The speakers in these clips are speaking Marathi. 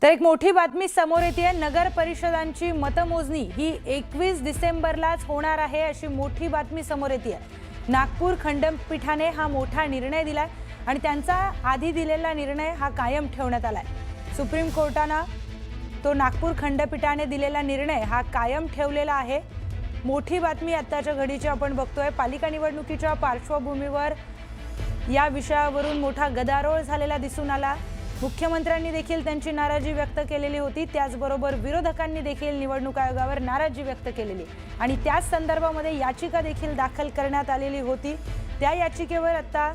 तर एक मोठी बातमी समोर येते। नगर परिषदांची मतमोजणी ही 21 डिसेंबरलाच होणार आहे अशी मोठी बातमी समोर येते। नागपूर खंडपीठाने हा मोठा निर्णय दिलाय आणि त्यांचा आधी दिलेला निर्णय हा कायम ठेवण्यात आलाय। सुप्रीम कोर्टाने तो नागपूर खंडपीठाने दिलेला निर्णय हा कायम ठेवलेला आहे। मोठी बातमी आताच्या घडीची आपण बघतोय। पालिका निवडणुकीच्या पार्श्वभूमीवर या विषयावरून मोठा गदारोळ झालेला दिसून आला। मुख्यमंत्र्यांनी देखील त्यांची नाराजी व्यक्त केलेली होती, त्याचबरोबर विरोधकांनी देखील निवडणूक आयोगावर नाराजी व्यक्त केलेली आणि त्याच संदर्भामध्ये याचिका देखील दाखल करण्यात आलेली होती। त्या याचिकेवर आता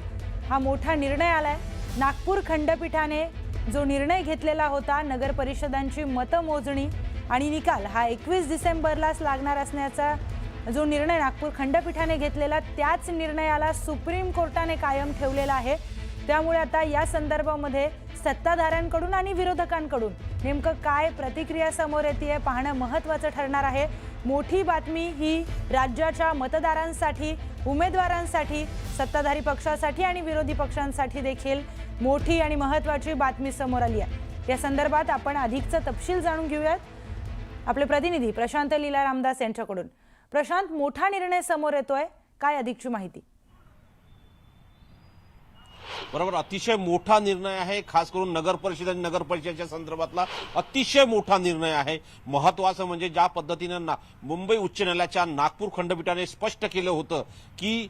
हा मोठा निर्णय आलाय। नागपूर खंडपीठाने जो निर्णय घेतलेला होता नगर परिषदांची मतमोजणी आणि निकाल हा 21 डिसेंबरलाच लागणार असण्याचा जो निर्णय नागपूर खंडपीठाने घेतलेला त्याच निर्णयाला सुप्रीम कोर्टाने कायम ठेवलेला आहे। त्यामुळे आता या संदर्भामध्ये सत्ताधाऱ्यांकडून आणि विरोधकांकडून नेमकं काय प्रतिक्रिया समोर येते पाहणं महत्त्वाचं ठरणार आहे। मोठी बातमी ही राज्याच्या मतदारांसाठी, उमेदवारांसाठी, सत्ताधारी पक्षासाठी आणि विरोधी पक्षांसाठी देखील मोठी आणि महत्त्वाची बातमी समोर आली आहे। या संदर्भात आपण अधिकचा तपशील जाणून घेऊयात आपले प्रतिनिधी प्रशांत लीला रामदास यांच्याकडून। प्रशांत, मोठा निर्णय समोर येतोय, काय अधिकची माहिती? बरोबर, अतिशय मोठा निर्णय आहे। खास करून नगर परिषद आणि नगर परिषदेच्या संदर्भातला अतिशय मोठा निर्णय आहे। महत्त्वाचं म्हणजे ज्या पद्धतीने मुंबई उच्च न्यायालयाच्या नागपूर खंडपीठाने स्पष्ट केलं होतं की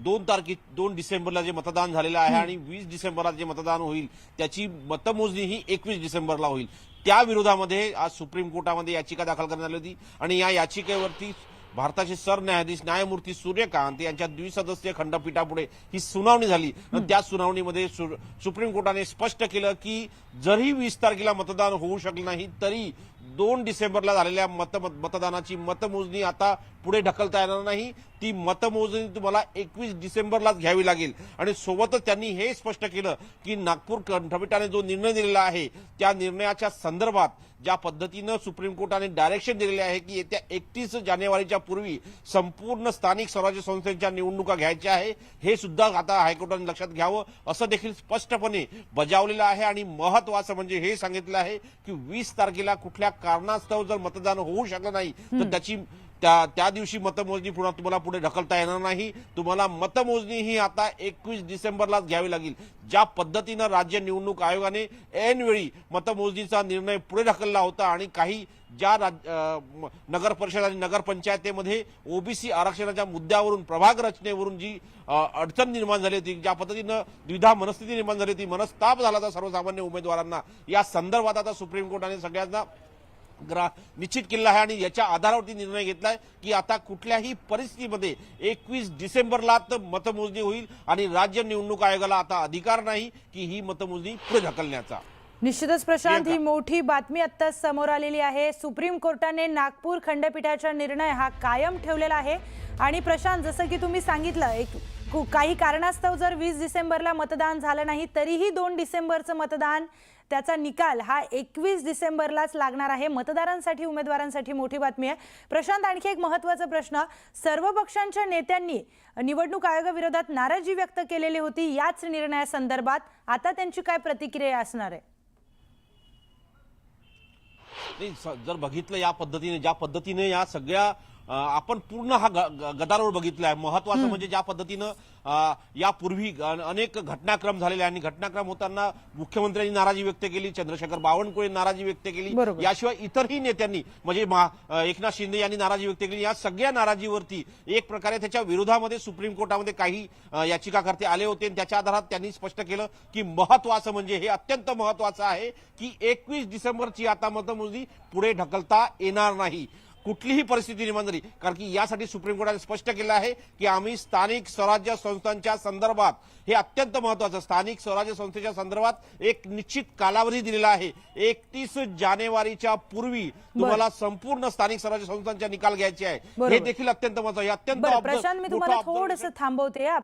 2 डिसेंबरला जे मतदान झालेलं आहे आणि 20 डिसेंबरला जे मतदान होईल त्याची मतमोजणी ही 21 डिसेंबरला होईल। त्या विरोधामध्ये आज सुप्रीम कोर्टामध्ये याचिका दाखल करण्यात आली होती आणि या याचिकेवरती भारताचे सरन्यायाधीश न्यायमूर्ती सूर्यकांत यांच्या द्विसदस्यीय खंडपीठापुढे ही सुनावणी झाली। त्या सुनावणीमध्ये सुप्रीम कोर्टाने स्पष्ट केलं की जरी 20 तारखेला मतदान होऊ शकलं नाही तरी 2 डिसेंबरला झालेल्या मतदानाची मतमोजणी आता पुढे ढकलता येणार नाही। ती मतमोजणी तुम्हाला 21 डिसेंबरलाच घ्यावी लागेल आणि सोबतच त्यांनी हे स्पष्ट केलं की नागपूर खंडपीठाने जो निर्णय दिलेला आहे त्या निर्णयाच्या संदर्भात ज्या पद्धतीनं सुप्रीम कोर्टाने डायरेक्शन दिलेले आहे की येत्या 31 जानेवारीच्या पूर्वी संपूर्ण स्थानिक स्वराज्य संस्थांच्या निवडणुका घ्यायच्या आहे, हे सुद्धा आता हायकोर्टाने लक्षात घ्यावं असं देखील स्पष्टपणे बजावलेलं आहे। आणि महत्त्वाचं म्हणजे हे सांगितलं आहे की 20 तारखेला कुठल्या कारणास्तव जर मतदान होऊ शकलं नाही तर त्याची त्या दिवशी मतमोजणी पुन्हा तुम्हाला पुढे ढकलता येणार नाही। तुम्हाला मतमोजणी ही आता 21 डिसेंबरलाच घ्यावी लागेल। ज्या पद्धतीनं राज्य निवडणूक आयोगाने ऐनवेळी मतमोजणीचा निर्णय पुढे ढकलला होता आणि काही ज्या नगर परिषद आणि नगरपंचायतीमध्ये ओबीसी आरक्षणाच्या मुद्द्यावरून प्रभाग रचनेवरून जी अडचण निर्माण झाली होती, ज्या पद्धतीनं द्विधा मनस्थिती निर्माण झाली होती, मनस्ताप झाला होता सर्वसामान्य उमेदवारांना, या संदर्भात आता सुप्रीम कोर्टाने सगळ्यांना निश्चित केलं आहे आणि याच्या आधारावरती निर्णय घेतलाय की आता कुठल्याही परिस्थितीमध्ये 21 डिसेंबरला मतमोजणी होईल आणि राज्य निवडणूक आयोगाला आता अधिकार नाही की ही मतमोजणी पुढे ढकलण्याचा। निश्चितच प्रशांत, ही मोठी बातमी आता समोर आलेली आहे। सुप्रीम कोर्टाने नागपूर खंडपीठाचा निर्णय हा कायम ठेवलेला आहे आणि प्रशांत, जसं की तुम्ही सांगितलं, काही कारणास्तव जर 20 डिसेंबरला मतदान झालं नाही तरीही 2 डिसेंबरचं मतदान त्याचा निकाल हा 21 डिसेंबरलाच लागणार आहे। मतदारांसाठी, उमेदवारांसाठी मोठी बातमी आहे। प्रशांत, आणखी एक महत्त्वाचा प्रश्न, सर्व पक्षांच्या नेत्यांनी निवडणूक आयोगाविरोधात नाराजी व्यक्त केलेली होती याच निर्णयासंदर्भात, आता त्यांची काय प्रतिक्रिया असणार आहे? जर बघितलं या पद्धतीने, ज्या पद्धतीने या सगळ्या आपण पूर्ण हा गदारोळ बघितला आहे। महत्त्वाचं म्हणजे ज्या पद्धतीनं यापूर्वी अनेक घटनाक्रम झालेले आणि घटनाक्रम होताना मुख्यमंत्र्यांनी नाराजी व्यक्त केली, चंद्रशेखर बावनकुळे नाराजी व्यक्त केली, याशिवाय इतरही नेत्यांनी म्हणजे एकनाथ शिंदे यांनी नाराजी व्यक्त केली। या सगळ्या नाराजीवरती एक प्रकारे त्याच्या विरोधामध्ये सुप्रीम कोर्टामध्ये काही याचिकाकर्ते आले होते आणि त्याच्या आधारात त्यांनी स्पष्ट केलं की महत्त्वाचं म्हणजे हे अत्यंत महत्त्वाचं आहे की 21 डिसेंबरची आता मतमोजणी पुढे ढकलता येणार नाही कुठलीही परिस्थिती निर्माण झाली, कारण की यासाठी सुप्रीम कोर्टाने स्पष्ट केलं आहे की आम्ही स्थानिक स्वराज्य संस्थांच्या संदर्भात, हे अत्यंत महत्त्वाचं, स्थानिक स्वराज्य संस्थेच्या संदर्भात एक निश्चित कालावधी दिलेला आहे। 31 जानेवारीच्या पूर्वी तुम्हाला संपूर्ण स्थानिक स्वराज्य संस्थांचे निकाल घ्यायचे आहे, हे देखील अत्यंत महत्त्वाचं आहे। अत्यंत प्रशांत, मी तुम्हाला थोडंसं थांबवते।